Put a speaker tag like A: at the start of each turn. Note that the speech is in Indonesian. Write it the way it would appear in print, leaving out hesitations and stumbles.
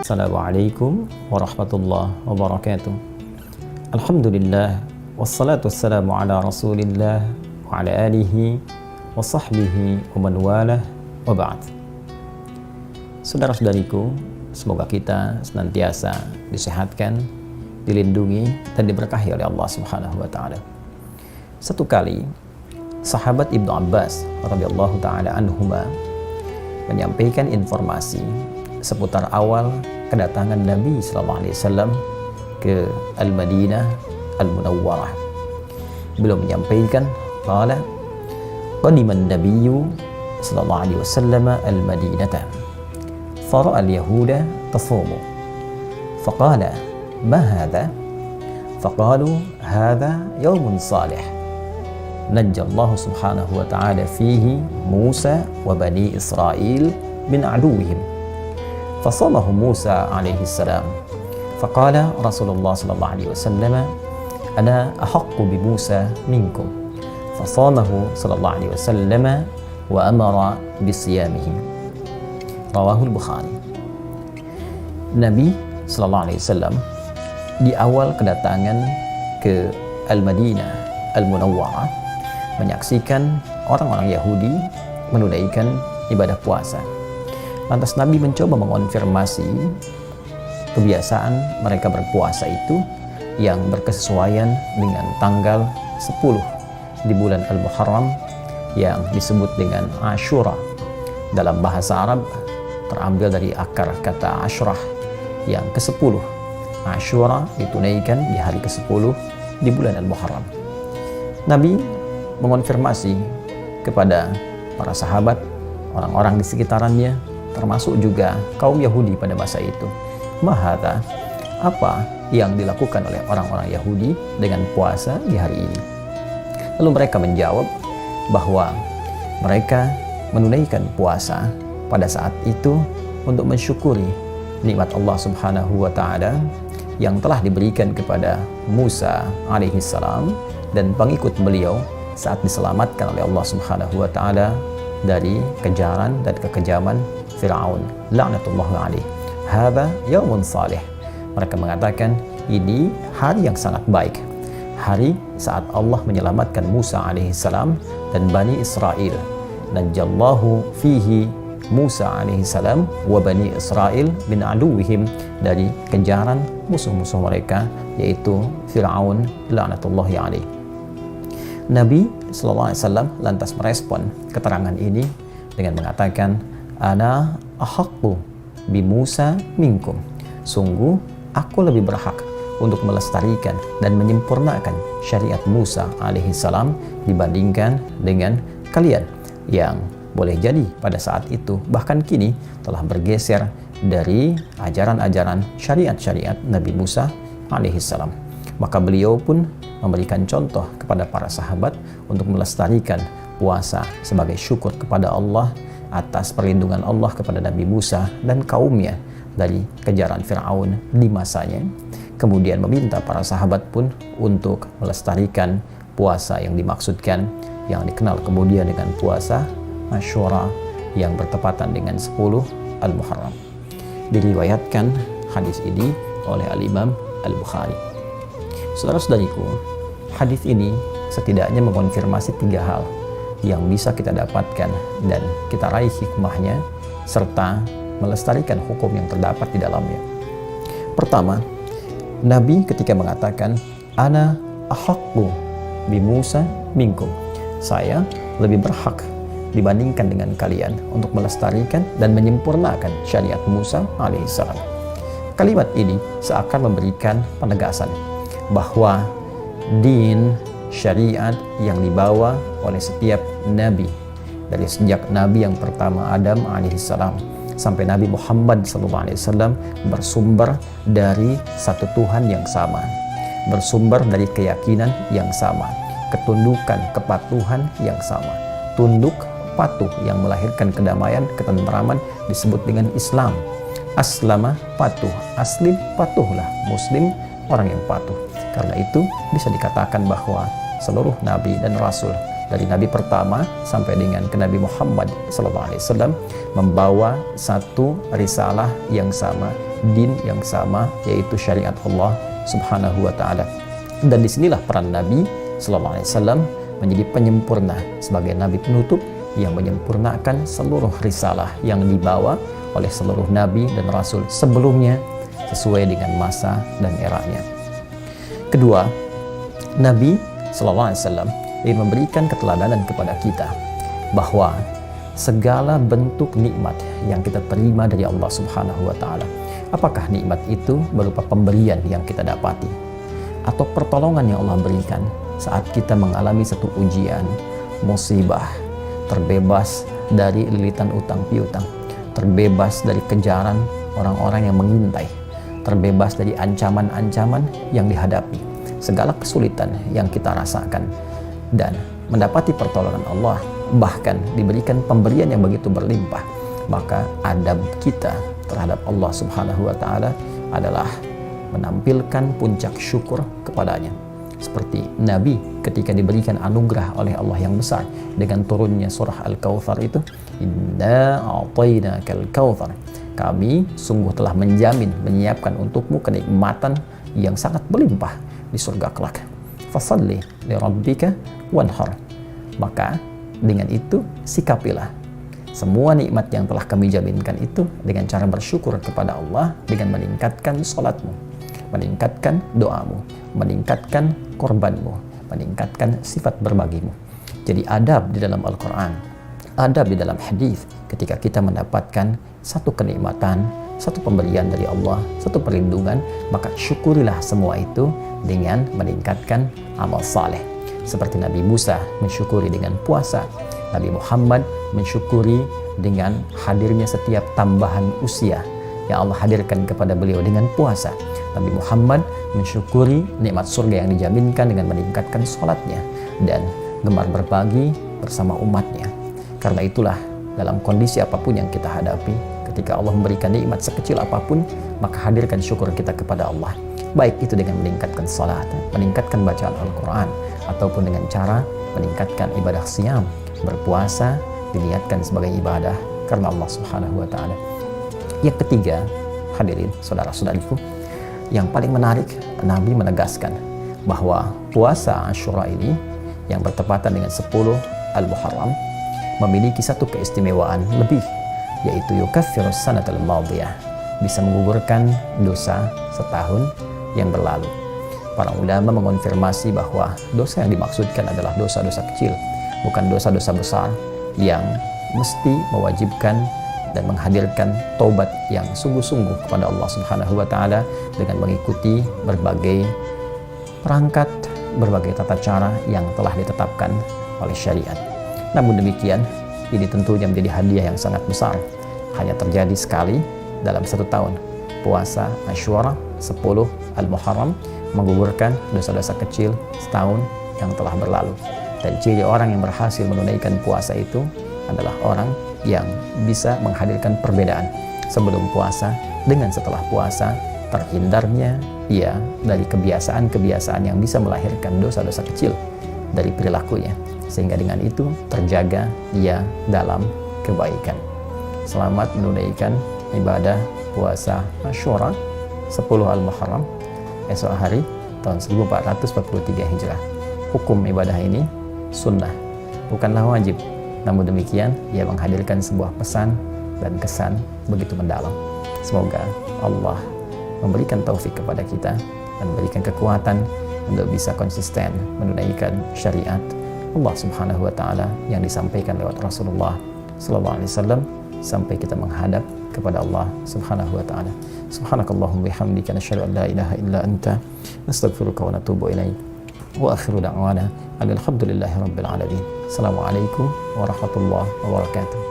A: Assalamualaikum warahmatullahi wabarakatuh. Alhamdulillah, wassalatu wassalamu ala rasulillah wa ala alihi wa sahbihi wa man walah wa ba'd. Saudara-saudariku, semoga kita senantiasa disehatkan, dilindungi dan diberkahi oleh Allah Subhanahu wa taala. Satu kali sahabat Ibnu Abbas radhiyallahu taala anhuma menyampaikan informasi seputar awal kedatangan Nabi sallallahu alaihi wasallam ke Al-Madinah Al-Munawwarah. Beliau menyampaikan, qala qadima an-nabiyyu sallallahu alaihi wasallam al-Madinata fara'a al-yahuda tasumu faqala ma hadha faqalu hadha yawmun salih najjallahu subhanahu wa ta'ala fihi Musa wa bani Israil min aduwwihim فصامه موسى عليه السلام فقال رسول الله صلى الله عليه وسلم أنا أحق بموسى منكم فصامه صلى الله عليه وسلم وأمر بصيامه رواه البخاري. Nabi sallallahu alaihi wasallam di awal kedatangan ke Al-Madinah Al-Munawwarah menyaksikan orang-orang Yahudi menunaikan ibadah puasa. Lantas Nabi mencoba mengonfirmasi kebiasaan mereka berpuasa itu yang berkesesuaian dengan tanggal 10 di bulan Al-Muharram yang disebut dengan Ashura. Dalam bahasa Arab terambil dari akar kata Ashrah yang ke-10. Ashura ditunaikan di hari ke-10 di bulan Al-Muharram. Nabi mengonfirmasi kepada para sahabat, orang-orang di sekitarannya, termasuk juga kaum Yahudi pada masa itu. Mahata, apa yang dilakukan oleh orang-orang Yahudi dengan puasa di hari ini? Lalu mereka menjawab bahwa mereka menunaikan puasa pada saat itu untuk mensyukuri nikmat Allah Subhanahu wa taala yang telah diberikan kepada Musa alaihi salam dan pengikut beliau saat diselamatkan oleh Allah Subhanahu wa taala dari kejaran dan kekejaman Fir'aun la'natullahi alaih. Hadza yaumun salih. Mereka mengatakan ini hari yang sangat baik. Hari saat Allah menyelamatkan Musa alaihi salam dan Bani Israel. Najjallahu fihi Musa alaihi salam wa Bani Israel min aduwwihim, dari kejaran musuh-musuh mereka yaitu Fir'aun la'natullahi alaih. Nabi sallallahu alaihi wasallam lantas merespon keterangan ini dengan mengatakan, Ana ahaqqu bi Musa minkum. Sungguh aku lebih berhak untuk melestarikan dan menyempurnakan syariat Musa alaihi salam dibandingkan dengan kalian yang boleh jadi pada saat itu bahkan kini telah bergeser dari ajaran-ajaran syariat-syariat Nabi Musa alaihi salam. Maka beliau pun memberikan contoh kepada para sahabat untuk melestarikan puasa sebagai syukur kepada Allah atas perlindungan Allah kepada Nabi Musa dan kaumnya dari kejaran Fir'aun di masanya. Kemudian meminta para sahabat pun untuk melestarikan puasa yang dimaksudkan, yang dikenal kemudian dengan puasa Ashura yang bertepatan dengan 10 Al-Muharram. Diriwayatkan hadis ini oleh Al-Imam Al-Bukhari. Saudara-saudariku, hadis ini setidaknya mengonfirmasi 3 hal yang bisa kita dapatkan dan kita raih hikmahnya serta melestarikan hukum yang terdapat di dalamnya. Pertama, Nabi ketika mengatakan ana ahaqqu bi Musa minkum, saya lebih berhak dibandingkan dengan kalian untuk melestarikan dan menyempurnakan syariat Musa alaihissalam. Kalimat ini seakan memberikan penegasan bahwa din syariat yang dibawa oleh setiap nabi dari sejak nabi yang pertama Adam alaihissalam sampai Nabi Muhammad SAW bersumber dari satu Tuhan yang sama, bersumber dari keyakinan yang sama, ketundukan kepatuhan yang sama. Tunduk patuh yang melahirkan kedamaian, ketentraman disebut dengan Islam. Aslama patuh, aslim patuhlah, muslim orang yang patuh. Karena itu bisa dikatakan bahwa seluruh nabi dan rasul dari Nabi pertama sampai dengan ke Nabi Muhammad SAW membawa satu risalah yang sama, din yang sama, yaitu syariat Allah Subhanahu wa Ta'ala. Dan disinilah peran Nabi SAW menjadi penyempurna sebagai Nabi penutup yang menyempurnakan seluruh risalah yang dibawa oleh seluruh Nabi dan Rasul sebelumnya sesuai dengan masa dan eranya. Kedua, Nabi SAW ingin memberikan keteladanan kepada kita bahwa segala bentuk nikmat yang kita terima dari Allah Subhanahu wa Ta'ala, apakah nikmat itu berupa pemberian yang kita dapati atau pertolongan yang Allah berikan saat kita mengalami satu ujian, musibah, terbebas dari lilitan utang piutang, terbebas dari kejaran orang-orang yang mengintai, terbebas dari ancaman-ancaman yang dihadapi, segala kesulitan yang kita rasakan, dan mendapati pertolongan Allah, bahkan diberikan pemberian yang begitu berlimpah, maka adab kita terhadap Allah Subhanahu wa Ta'ala adalah menampilkan puncak syukur kepadanya. Seperti Nabi ketika diberikan anugerah oleh Allah yang besar dengan turunnya surah Al-Kautsar itu, inna a'tainakal kautsar, kami sungguh telah menjamin, menyiapkan untukmu kenikmatan yang sangat berlimpah di surga kelak. Fasalli li rabbika wanhar, maka dengan itu sikapilah semua nikmat yang telah kami jaminkan itu dengan cara bersyukur kepada Allah, dengan meningkatkan salatmu, meningkatkan doamu, meningkatkan korbanmu, meningkatkan sifat berbagimu. Jadi adab di dalam Al-Quran, adab di dalam hadis, ketika kita mendapatkan satu kenikmatan, satu pemberian dari Allah, satu perlindungan, maka syukurilah semua itu dengan meningkatkan amal saleh. Seperti Nabi Musa mensyukuri dengan puasa, Nabi Muhammad mensyukuri dengan hadirnya setiap tambahan usia yang Allah hadirkan kepada beliau dengan puasa. Nabi Muhammad mensyukuri nikmat surga yang dijaminkan dengan meningkatkan sholatnya dan gemar berbagi bersama umatnya. Karena itulah dalam kondisi apapun yang kita hadapi, ketika Allah memberikan nikmat sekecil apapun, maka hadirkan syukur kita kepada Allah. Baik itu dengan meningkatkan salat, meningkatkan bacaan Al-Quran, ataupun dengan cara meningkatkan ibadah siyam, berpuasa diniatkan sebagai ibadah karena Allah Subhanahu wa Ta'ala. Yang ketiga, hadirin saudara-saudariku, yang paling menarik, Nabi menegaskan bahwa puasa Asyura ini yang bertepatan dengan 10 Al-Muharram memiliki satu keistimewaan lebih, yaitu yukaffirus sanatal madiyah, bisa menggugurkan dosa setahun yang berlalu. Para ulama mengonfirmasi bahwa dosa yang dimaksudkan adalah dosa-dosa kecil, bukan dosa-dosa besar yang mesti mewajibkan dan menghadirkan taubat yang sungguh-sungguh kepada Allah Subhanahu wa Ta'ala dengan mengikuti berbagai perangkat, berbagai tata cara yang telah ditetapkan oleh syariat. Namun demikian, ini tentunya menjadi hadiah yang sangat besar. Hanya terjadi sekali dalam satu tahun. Puasa Asyura 10 Al-Muharram menggugurkan dosa-dosa kecil setahun yang telah berlalu. Dan ciri orang yang berhasil menunaikan puasa itu adalah orang yang bisa menghadirkan perbedaan sebelum puasa dengan setelah puasa, terhindarnya ia dari kebiasaan-kebiasaan yang bisa melahirkan dosa-dosa kecil dari perilakunya, sehingga dengan itu terjaga ia dalam kebaikan. Selamat menunaikan ibadah puasa Asyura 10 Al-Muharram esok hari tahun 1443 Hijrah. Hukum ibadah ini sunnah, bukanlah wajib. Namun demikian, ia menghadirkan sebuah pesan dan kesan begitu mendalam. Semoga Allah memberikan taufik kepada kita dan memberikan kekuatan untuk bisa konsisten menunaikan syariat Allah Subhanahu wa Ta'ala yang disampaikan lewat Rasulullah sallallahu alaihi wasallam sampai kita menghadap kepada Allah Subhanahu wa Ta'ala. Subhanakallahumma bihamdika nasyhadu an la ilaha illa anta nastaghfiruka wa natubu ilaik. Wa akhiru da'wana alhamdulillahi rabbil alamin. Assalamualaikum warahmatullahi wabarakatuh.